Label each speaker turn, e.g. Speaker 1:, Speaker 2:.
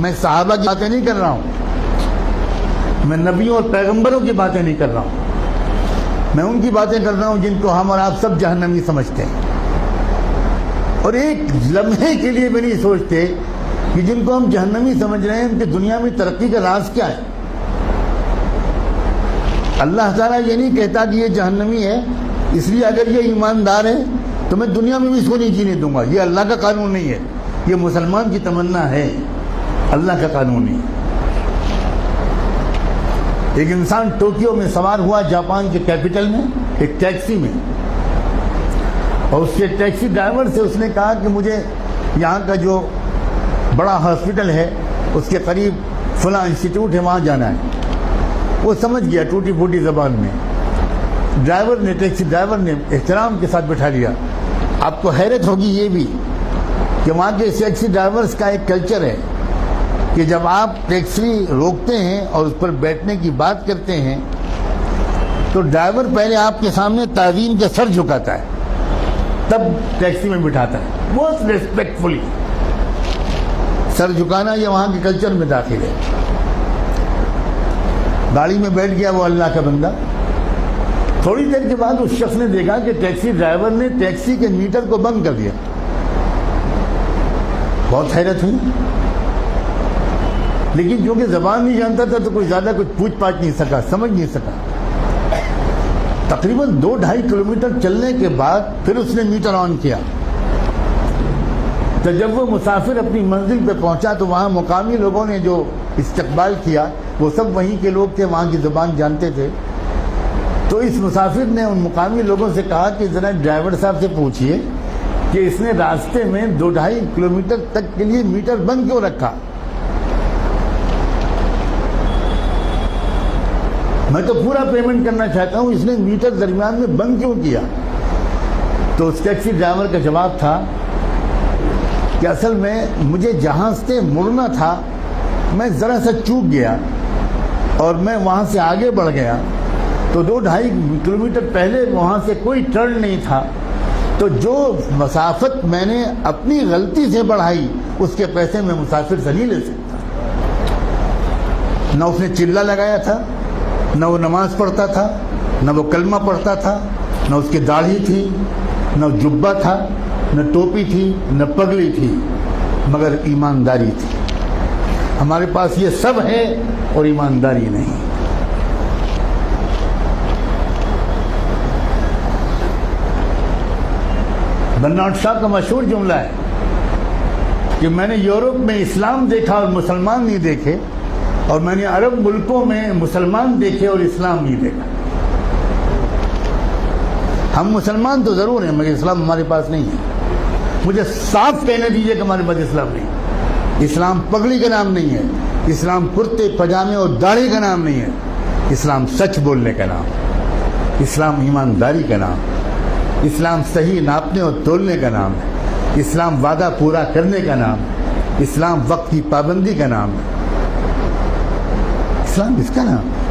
Speaker 1: میں صحابہ کی باتیں نہیں کر رہا ہوں، میں نبیوں اور پیغمبروں کی باتیں نہیں کر رہا ہوں، میں ان کی باتیں کر رہا ہوں جن کو ہم اور آپ سب جہنمی سمجھتے ہیں، اور ایک لمحے کے لیے بھی نہیں سوچتے کہ جن کو ہم جہنمی سمجھ رہے ہیں ان کی دنیا میں ترقی کا راز کیا ہے۔ اللہ تعالیٰ یہ نہیں کہتا کہ یہ جہنمی ہے اس لیے اگر یہ ایماندار ہے تو میں دنیا میں بھی اس کو نہیں جینے دوں گا، یہ اللہ کا قانون نہیں ہے، یہ مسلمان کی تمنا ہے، اللہ کا قانون نہیں ہے۔ ایک انسان ٹوکیو میں سوار ہوا جاپان کے کیپٹل میں ایک ٹیکسی میں، اور اس کے ٹیکسی ڈرائیور سے اس نے کہا کہ مجھے یہاں کا جو بڑا ہاسپٹل ہے اس کے قریب فلاں انسٹیٹیوٹ ہے وہاں جانا ہے۔ وہ سمجھ گیا ٹوٹی پھوٹی زبان میں، ٹیکسی ڈرائیور نے احترام کے ساتھ بٹھا لیا۔ آپ کو حیرت ہوگی یہ بھی کہ وہاں کے ٹیکسی ڈرائیورز کا ایک کلچر ہے کہ جب آپ ٹیکسی روکتے ہیں اور اس پر بیٹھنے کی بات کرتے ہیں تو ڈرائیور پہلے آپ کے سامنے تعظیم کا سر جھکاتا ہے، تب ٹیکسی میں بٹھاتا ہے، بہت ریسپیکٹفلی۔ سر جھکانا یہ وہاں کے کلچر میں داخل ہے۔ گاڑی میں بیٹھ گیا وہ اللہ کا بندہ، تھوڑی دیر کے بعد اس شخص نے دیکھا کہ ٹیکسی ڈرائیور نے ٹیکسی کے میٹر کو بند کر دیا۔ بہت حیرت ہوئی، لیکن کیونکہ زبان نہیں جانتا تھا تو کوئی زیادہ کچھ پوچھ پاچھ نہیں سکا، سمجھ نہیں سکا۔ تقریباً 2-2.5 کلومیٹر چلنے کے بعد پھر اس نے میٹر آن کیا، تو جب وہ مسافر اپنی منزل پہ پہنچا تو وہاں مقامی لوگوں نے جو استقبال کیا وہ سب وہیں کے لوگ تھے، وہاں کی زبان جانتے تھے۔ تو اس مسافر نے ان مقامی لوگوں سے کہا کہ ذرا ڈرائیور صاحب سے پوچھئے کہ اس نے راستے میں 2-2.5 کلومیٹر تک کے لیے میٹر بند کیوں رکھا؟ میں تو پورا پیمنٹ کرنا چاہتا ہوں، اس نے میٹر درمیان میں بند کیوں کیا؟ تو اس ٹیکسی ڈرائیور کا جواب تھا کہ اصل میں مجھے جہاں سے مڑنا تھا میں ذرا سا چوک گیا اور میں وہاں سے آگے بڑھ گیا، تو 2-2.5 کلومیٹر پہلے وہاں سے کوئی ٹرن نہیں تھا، تو جو مسافت میں نے اپنی غلطی سے بڑھائی اس کے پیسے میں مسافر سے نہیں لے سکتا۔ نہ اس نے چلہ لگایا تھا، نہ وہ نماز پڑھتا تھا، نہ وہ کلمہ پڑھتا تھا، نہ اس کی داڑھی تھی، نہ جبہ تھا، نہ ٹوپی تھی، نہ پگڑی تھی، مگر ایمانداری تھی۔ ہمارے پاس یہ سب ہے اور ایمانداری نہیں۔ برنارڈ شاہ کا مشہور جملہ ہے کہ میں نے یورپ میں اسلام دیکھا اور مسلمان نہیں دیکھے، اور میں نے عرب ملکوں میں مسلمان دیکھے اور اسلام نہیں دیکھا۔ ہم مسلمان تو ضرور ہیں مگر اسلام ہمارے پاس نہیں ہے۔ مجھے صاف کہنے دیجئے کہ ہمارے پاس اسلام نہیں ہے۔ اسلام پگڑی کا نام نہیں ہے، اسلام کرتے پجامے اور داڑھی کا نام نہیں ہے، اسلام سچ بولنے کا نام، اسلام ایمانداری کا نام، اسلام صحیح ناپنے اور تولنے کا نام ہے، اسلام وعدہ پورا کرنے کا نام ہے، اسلام وقت کی پابندی کا نام ہے، اسلام اس کا نام ہے۔